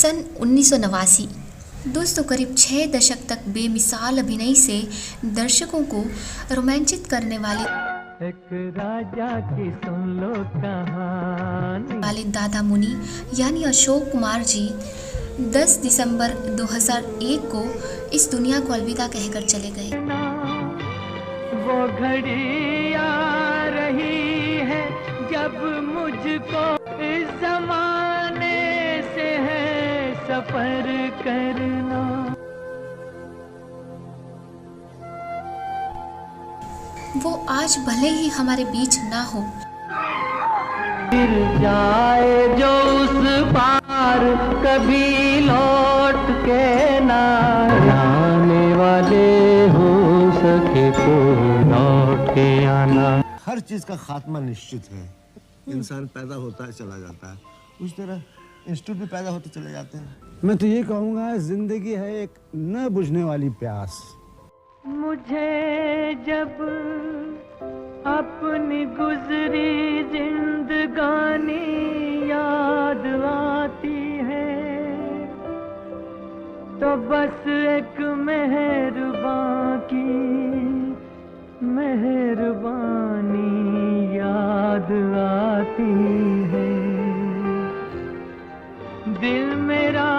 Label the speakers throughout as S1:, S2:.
S1: सन 1989। दोस्तों, करीब 6 दशक तक बेमिसाल अभिनय से दर्शकों को रोमांचित करने वाले
S2: एक राजा की सुन लो कहानी
S1: दादा मुनि यानी अशोक कुमार जी 10 दिसंबर 2001 को इस दुनिया को अलविदा कहकर चले गए।
S2: वो घड़ी आ रही है जब मुझको इस जमाने से है सफर करना।
S1: वो आज भले ही हमारे बीच ना हो,
S2: फिर जाए जो उस पार कभी लौट के ना आने वाले हो सके तो लौट के आना।
S3: हर चीज का खात्मा निश्चित है। इंसान पैदा होता है, चला जाता है, उस तरह इंस्टीट्यूट भी पैदा होते चले जाते हैं।
S4: मैं तो ये कहूँगा, जिंदगी है एक न बुझने वाली प्यास।
S2: मुझे जब अपनी गुजरी जिंदगानी याद आती है तो बस एक मेहरबान की मेहरबानी याद आती है। दिल मेरा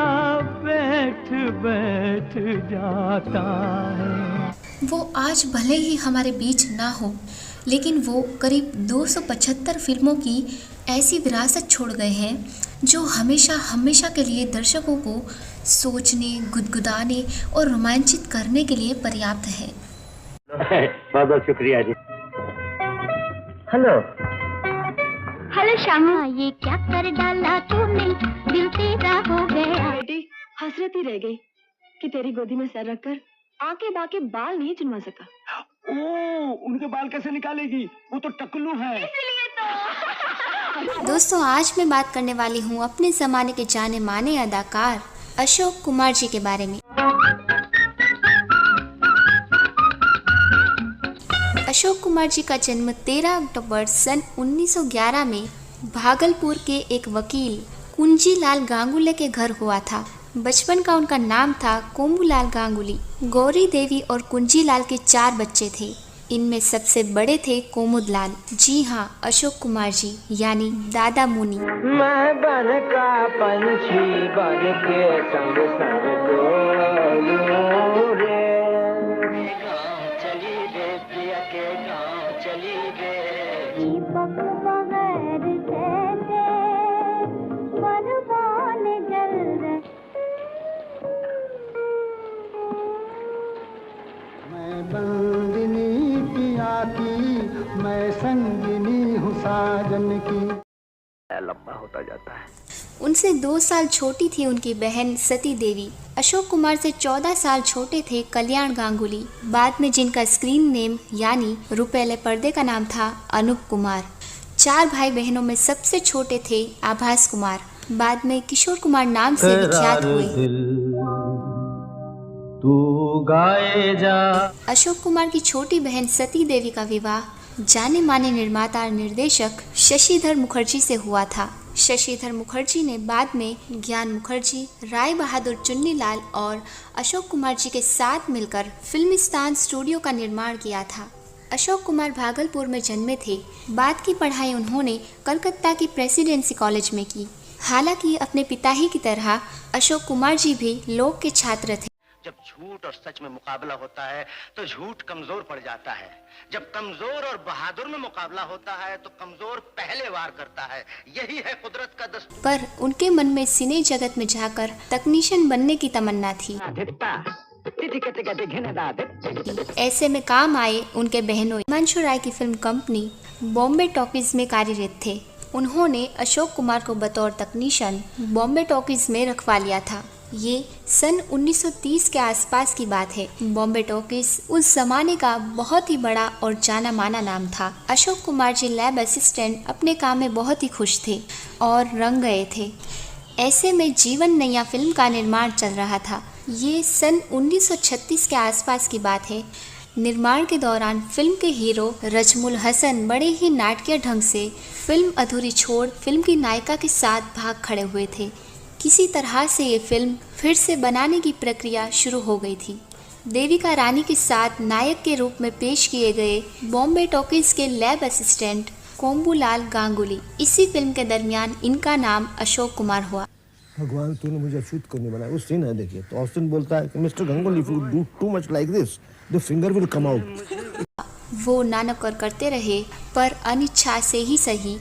S2: बैठ बैठ जाता है।
S1: वो आज भले ही हमारे बीच ना हो, लेकिन वो करीब 275 फिल्मों की ऐसी विरासत छोड़ गए हैं जो हमेशा हमेशा के लिए दर्शकों को सोचने, गुदगुदाने और रोमांचित करने के लिए पर्याप्त है।
S5: बहुत बहुत शुक्रिया जी।
S2: हेलो
S6: हेलो शामू, ये क्या कर डाला तूने, दिल तेरा हो गया।
S7: बेटी हसरत ही रह गई कि तेरी गोदी में सर रखकर आके बाके बाल नहीं चुनवा सका।
S4: उनके बाल कैसे निकालेगी, वो तो टकलू है।
S7: इसलिए तो
S1: दोस्तों, आज मैं बात करने वाली हूँ अपने ज़माने के जाने माने अदाकार अशोक कुमार जी के बारे में। अशोक कुमार जी का जन्म 13 अक्टूबर सन 1911 में भागलपुर के एक वकील कुंजीलाल गांगुले के घर हुआ था। बचपन का उनका नाम था कोमूलाल गांगुली। गौरी देवी और कुंजीलाल के 4 बच्चे थे। इनमें सबसे बड़े थे कोमुदलाल, जी हाँ, अशोक कुमार जी यानी दादा मुनि।
S2: मैं बन का पंछी बन के संग संग डोलूं रे, गाँव चली रे पिया के गाँव चली रे।
S6: दीपक बगैर तेरे परवान जल रहे।
S4: मैं बंदिनी की आकी, मैं संगिनी हूँ साजन की।
S5: लंबा होता जाता है।
S1: उनसे 2 साल छोटी थी उनकी बहन सती देवी। अशोक कुमार से 14 साल छोटे थे कल्याण गांगुली, बाद में जिनका स्क्रीन नेम यानी रुपेले पर्दे का नाम था अनूप कुमार। 4 भाई बहनों में सबसे छोटे थे आभास कुमार, बाद में किशोर कुमार नाम से विख्यात हुए।
S2: तू गाए जा।
S1: अशोक कुमार की छोटी बहन सती देवी का विवाह जाने माने निर्माता और निर्देशक शशिधर मुखर्जी से हुआ था। शशिधर मुखर्जी ने बाद में ज्ञान मुखर्जी, राय बहादुर चुन्नीलाल और अशोक कुमार जी के साथ मिलकर फिल्मिस्तान स्टूडियो का निर्माण किया था। अशोक कुमार भागलपुर में जन्मे थे। बाद की पढ़ाई उन्होंने कलकत्ता की प्रेसिडेंसी कॉलेज में की। हालांकि अपने पिता ही की तरह अशोक कुमार जी भी लोक के छात्र थे।
S5: जब झूठ और सच में मुकाबला होता है तो झूठ कमजोर पड़ जाता है। जब कमजोर और बहादुर में मुकाबला होता है तो कमजोर पहले वार करता है। यही है कुदरत का दस्तूर।
S1: पर उनके मन में सिने जगत में जाकर तकनीशियन बनने की तमन्ना थी। ऐसे में काम आए उनके बहनों हिमांशु राय की फिल्म कंपनी बॉम्बे टॉकीज में कार्यरत थे। उन्होंने अशोक कुमार को बतौर तकनीशियन बॉम्बे टॉकीज में रखवा लिया था। ये सन 1930 के आसपास की बात है। बॉम्बे टॉकीज उस जमाने का बहुत ही बड़ा और जाना माना नाम था। अशोक कुमार जी लैब असिस्टेंट अपने काम में बहुत ही खुश थे और रंग गए थे। ऐसे में जीवन नैया फिल्म का निर्माण चल रहा था। ये सन 1936 के आसपास की बात है। निर्माण के दौरान फिल्म के हीरो रजमुल हसन बड़े ही नाटकीय ढंग से फिल्म अधूरी छोड़ फिल्म की नायिका के साथ भाग खड़े हुए थे। किसी तरह से ये फिल्म फिर से बनाने की प्रक्रिया शुरू हो गई थी। देविका रानी के साथ नायक के रूप में पेश किए गए बॉम्बे टॉकीज के लैब असिस्टेंट कोम्बूलाल गांगुली। इसी फिल्म के दरमियान इनका नाम अशोक कुमार हुआ।
S3: भगवान तूने मुझे अछूत क्यों नहीं बनाया? वो सीन है देखिए, तो ऑस्टिन बोलता है कि mister Ganguly, if you do too much like this the finger will come out.
S1: वो नानक और करते रहे, पर अनिच्छा से ही सही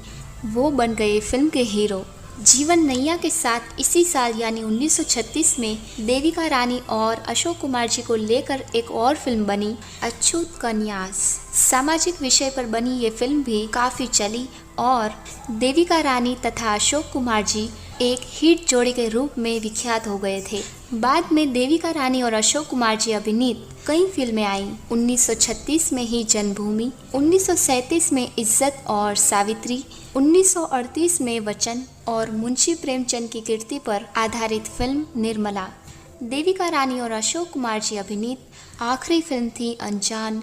S1: वो बन गए फिल्म के हीरो। जीवन नैया के साथ इसी साल यानी 1936 में देविका रानी और अशोक कुमार जी को लेकर एक और फिल्म बनी अछूत कन्यास। सामाजिक विषय पर बनी ये फिल्म भी काफ़ी चली और देविका रानी तथा अशोक कुमार जी एक हिट जोड़ी के रूप में विख्यात हो गए थे। बाद में देविका रानी और अशोक कुमार जी अभिनीत कई फिल्में आईं। 1936 में ही जन्मभूमि, 1937 में इज्जत और सावित्री, 1938 में वचन और मुंशी प्रेमचंद की कीर्ति पर आधारित फिल्म निर्मला। देविका रानी और अशोक कुमार जी अभिनीत आखिरी फिल्म थी अनजान,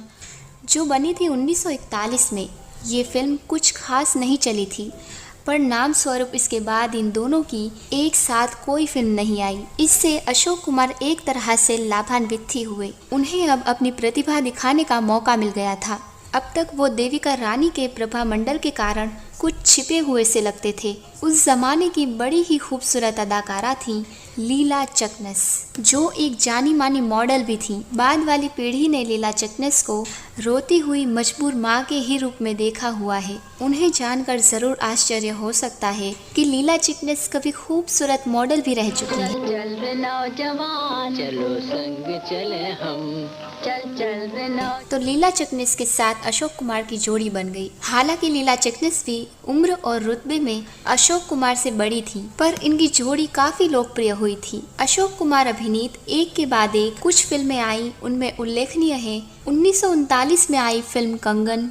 S1: जो बनी थी 1941 में। ये फिल्म कुछ खास नहीं चली थी, पर नाम स्वरूप इसके बाद इन दोनों की एक साथ कोई फिल्म नहीं आई। इससे अशोक कुमार एक तरह से लाभान्वित ही हुए। उन्हें अब अपनी प्रतिभा दिखाने का मौका मिल गया था। अब तक वो देविका रानी के प्रभा मंडल के कारण कुछ छिपे हुए से लगते थे। उस जमाने की बड़ी ही खूबसूरत अदाकारा थी लीला चकनस, जो एक जानी मानी मॉडल भी थी। बाद वाली पीढ़ी ने लीला चकनस को रोती हुई मजबूर माँ के ही रूप में देखा हुआ है। उन्हें जानकर जरूर आश्चर्य हो सकता है कि लीला चकनस कभी खूबसूरत मॉडल भी रह चुकी है।
S2: चल रे नौजवान, चलो संग चले हम, चल चल रे नौजवान।
S1: तो लीला चकनस के साथ अशोक कुमार की जोड़ी बन गई। हालांकि लीला चकनस भी उम्र और रुतबे में अशोक कुमार से बड़ी थी, पर इनकी जोड़ी काफी लोकप्रिय हुई थी। अशोक कुमार अभिनीत एक के बाद एक कुछ फिल्में आई, उनमें उल्लेखनीय है 1939 में आई फिल्म कंगन,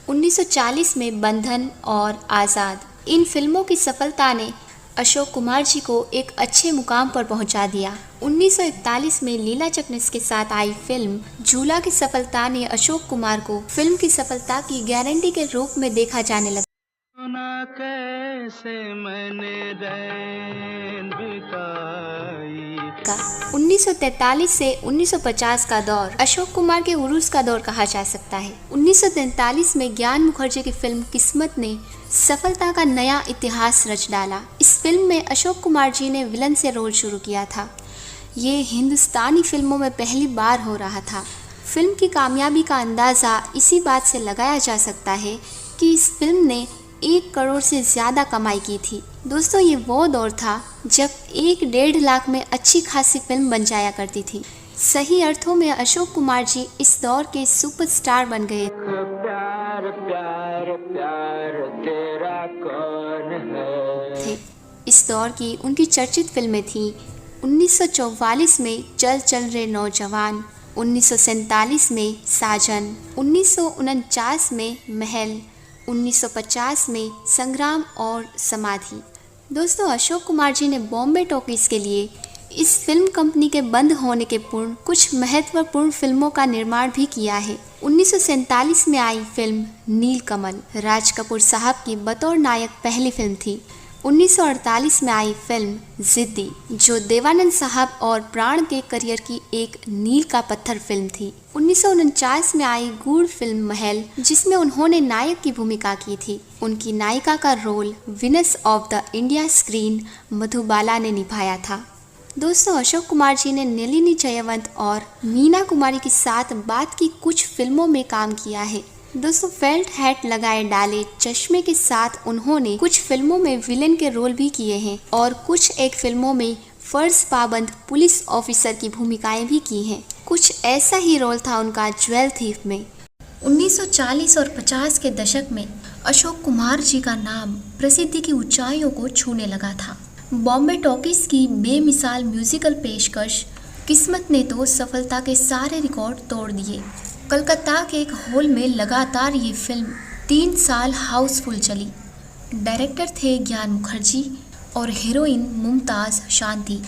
S1: 1940 में बंधन और आज़ाद। इन फिल्मों की सफलता ने अशोक कुमार जी को एक अच्छे मुकाम पर पहुंचा दिया। 1941 में लीला चकनस के साथ आई फिल्म झूला की सफलता ने अशोक कुमार को फिल्म की सफलता की गारंटी के रूप में देखा जाने लगा।
S5: कैसे मैंने रैन बिताई।
S1: 1943 से 1950 का दौर अशोक कुमार के उरूज का दौर कहा जा सकता है। 1943 में ज्ञान मुखर्जी की फिल्म किस्मत ने सफलता का नया इतिहास रच डाला। इस फिल्म में अशोक कुमार जी ने विलन से रोल शुरू किया था। ये हिंदुस्तानी फिल्मों में पहली बार हो रहा था। फिल्म की कामयाबी का अंदाज़ा इसी बात से लगाया जा सकता है कि इस फिल्म ने 1 करोड़ से ज़्यादा कमाई की थी। दोस्तों, ये वो दौर था जब 1-1.5 लाख में अच्छी खासी फिल्म बन जाया करती थी। सही अर्थों में अशोक कुमार जी इस दौर के सुपरस्टार बन गए
S2: प्यार प्यार प्यार तेरा कौन है।
S1: थे। इस दौर की उनकी चर्चित फिल्में थी 1944 में चल चल रे नौजवान, 1947 में साजन, 1949 में महल, 1950 में संग्राम और समाधि। दोस्तों, अशोक कुमार जी ने बॉम्बे टॉकीज के लिए इस फिल्म कंपनी के बंद होने के पूर्व कुछ महत्वपूर्ण फिल्मों का निर्माण भी किया है। 1947 में आई फिल्म नीलकमल राज कपूर साहब की बतौर नायक पहली फिल्म थी। 1948 में आई फिल्म जिद्दी, जो देवानंद साहब और प्राण के करियर की एक नील का पत्थर फिल्म थी। 1949 में आई गूढ़ फिल्म महल, जिसमें उन्होंने नायक की भूमिका की थी। उनकी नायिका का role Venus of the India screen Madhubala ने निभाया था। दोस्तों, अशोक कुमार जी ने नलिनी जयवंत और मीना कुमारी के साथ बात की कुछ फिल्मों में काम किया है। दोस्तों, फेल्ट हैट लगाए डाले चश्मे के साथ उन्होंने कुछ फिल्मों में विलेन के रोल भी किए हैं और कुछ एक फिल्मों में फर्ज पाबंद पुलिस ऑफिसर की भूमिकाएं भी की हैं। कुछ ऐसा ही रोल था उनका ज्वेल थीफ में। 1940 और 50 के दशक में अशोक कुमार जी का नाम प्रसिद्धि की ऊंचाइयों को छूने लगा था। बॉम्बे टॉकीज की बेमिसाल म्यूजिकल पेशकश किस्मत ने तो सफलता के सारे रिकॉर्ड तोड़ दिए। कलकत्ता के एक हॉल में लगातार ये फिल्म 3 साल हाउसफुल चली। डायरेक्टर थे ज्ञान मुखर्जी और हीरोइन मुमताज़ शांति।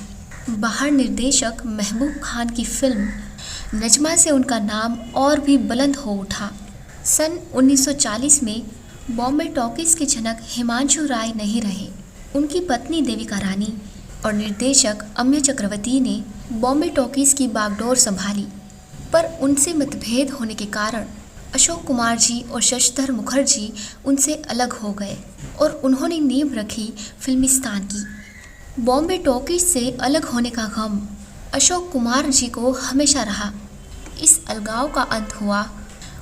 S1: बाहर निर्देशक महबूब खान की फिल्म नजमा से उनका नाम और भी बुलंद हो उठा। सन 1940 में बॉम्बे टॉकीज की झनक हिमांशु राय नहीं रहे। उनकी पत्नी देविका रानी और निर्देशक अम्य चक्रवर्ती ने बॉम्बे टॉकीज की बागडोर संभाली, पर उनसे मतभेद होने के कारण अशोक कुमार जी और शशिधर मुखर्जी उनसे अलग हो गए और उन्होंने नींव रखी फिल्मिस्तान की। बॉम्बे टॉकीज से अलग होने का गम अशोक कुमार जी को हमेशा रहा। इस अलगाव का अंत हुआ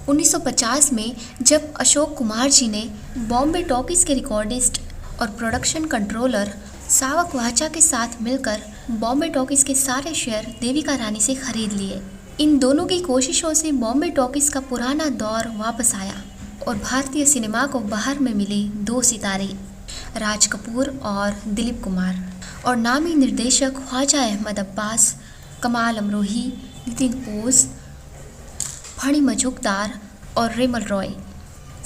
S1: 1950 में, जब अशोक कुमार जी ने बॉम्बे टॉकीज के रिकॉर्डिस्ट और प्रोडक्शन कंट्रोलर सावक वाचा के साथ मिलकर बॉम्बे टॉकीज के सारे शेयर देविका रानी से खरीद लिए। इन दोनों की कोशिशों से बॉम्बे टॉकीज का पुराना दौर वापस आया और भारतीय सिनेमा को बाहर में मिले 2 सितारे, राज कपूर और दिलीप कुमार, और नामी निर्देशक ख्वाजा अहमद अब्बास, कमाल अमरोही, नितिन बोस, फणी मजूमदार और रेमल रॉय।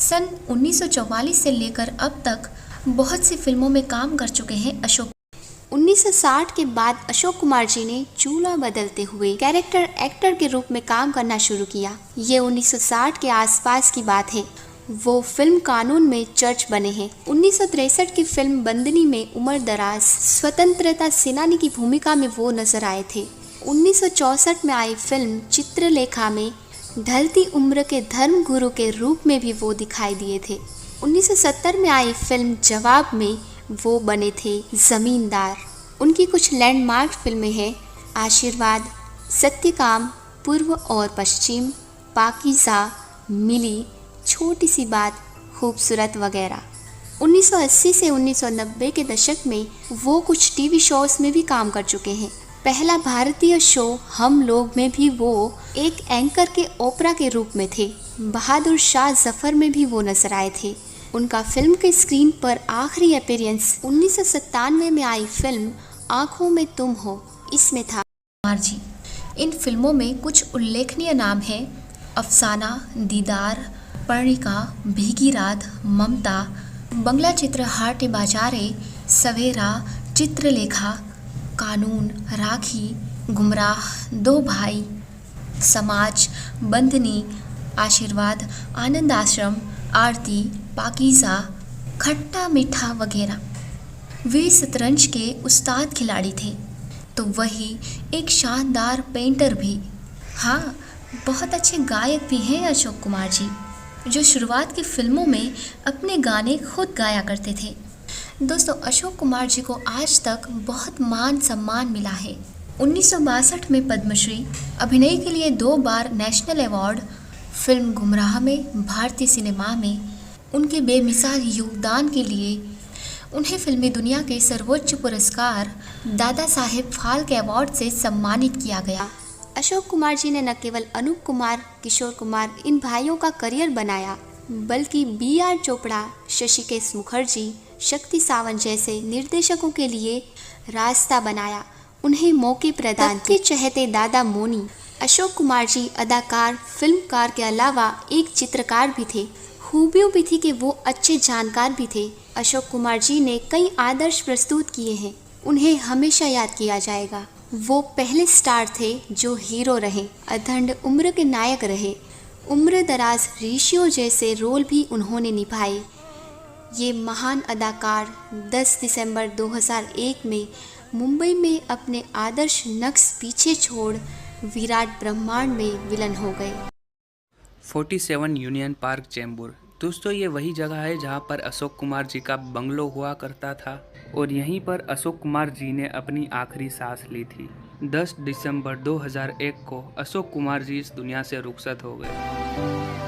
S1: सन 1944 से लेकर अब तक बहुत सी फिल्मों में काम कर चुके हैं अशोक। 1960 के बाद अशोक कुमार जी ने चूल्हा बदलते हुए कैरेक्टर एक्टर के रूप में काम करना शुरू किया। ये 1960 के आसपास की बात है। वो फिल्म कानून में चर्च बने हैं। 1963 की फिल्म बंदनी में उम्र दराज स्वतंत्रता सेनानी की भूमिका में वो नजर आए थे। 1964 में आई फिल्म चित्रलेखा में ढलती उम्र के धर्म गुरु के रूप में भी वो दिखाई दिए थे। 1970 में आई फिल्म जवाब में वो बने थे जमींदार। उनकी कुछ लैंडमार्क फिल्में हैं आशीर्वाद, सत्यकाम, पूर्व और पश्चिम, पाकीज़ा, मिली, छोटी सी बात, खूबसूरत वगैरह। 1980 से 1990 के दशक में वो कुछ टीवी शोज में भी काम कर चुके हैं। पहला भारतीय शो हम लोग में भी वो एक एंकर के ओपरा के रूप में थे। बहादुर शाह जफर में भी वो नजर आए थे। उनका फिल्म के स्क्रीन पर आखिरी अपीयरेंस 1997 में आई फिल्म आँखों में तुम हो, इसमें था कुमार जी। इन फिल्मों में कुछ उल्लेखनीय नाम हैं अफसाना, दीदार, पर्णिका, भीगी रात, ममता, बंगला चित्र हाटे बाजारे, सवेरा, चित्रलेखा, कानून, राखी, गुमराह, दो भाई, समाज, बंधनी, आशीर्वाद, आनंद आश्रम, आरती, पाकीज़ा, खट्टा मीठा वगैरह। वे शतरंज के उस्ताद खिलाड़ी थे, तो वही एक शानदार पेंटर भी। हाँ, बहुत अच्छे गायक भी हैं अशोक कुमार जी, जो शुरुआत की फिल्मों में अपने गाने खुद गाया करते थे। दोस्तों, अशोक कुमार जी को आज तक बहुत मान सम्मान मिला है। 1962 में पद्मश्री, अभिनय के लिए 2 बार नेशनल अवार्ड, फिल्म गुमराह में, भारतीय सिनेमा में उनके बेमिसाल योगदान के लिए उन्हें फिल्मी दुनिया के सर्वोच्च पुरस्कार दादा साहेब फाल्के अवार्ड से सम्मानित किया गया। अशोक कुमार जी ने न केवल अनूप कुमार, किशोर कुमार इन भाइयों का करियर बनाया, बल्कि B.R. चोपड़ा, शशिकेश मुखर्जी, शक्ति सावंत जैसे निर्देशकों के लिए रास्ता बनाया, उन्हें मौके प्रदान किए। चहेते दादा मोनी। अशोक कुमार जी अदाकार, फिल्मकार के अलावा एक चित्रकार भी थे। खूबियों भी थी कि वो अच्छे जानकार भी थे। अशोक कुमार जी ने कई आदर्श प्रस्तुत किए हैं, उन्हें हमेशा याद किया जाएगा। वो पहले स्टार थे जो हीरो रहे, अखंड उम्र के नायक रहे। उम्र दराज ऋषियों जैसे रोल भी उन्होंने निभाए। ये महान अदाकार 10 दिसंबर 2001 में मुंबई में अपने आदर्श नक्श पीछे छोड़ विराट ब्रह्मांड में विलन हो गए।
S8: 47 यूनियन पार्क चेंबूर। दोस्तों, ये वही जगह है जहाँ पर अशोक कुमार जी का बंगलो हुआ करता था और यहीं पर अशोक कुमार जी ने अपनी आखिरी सांस ली थी। 10 दिसंबर 2001 को अशोक कुमार जी इस दुनिया से रुखसत हो गए।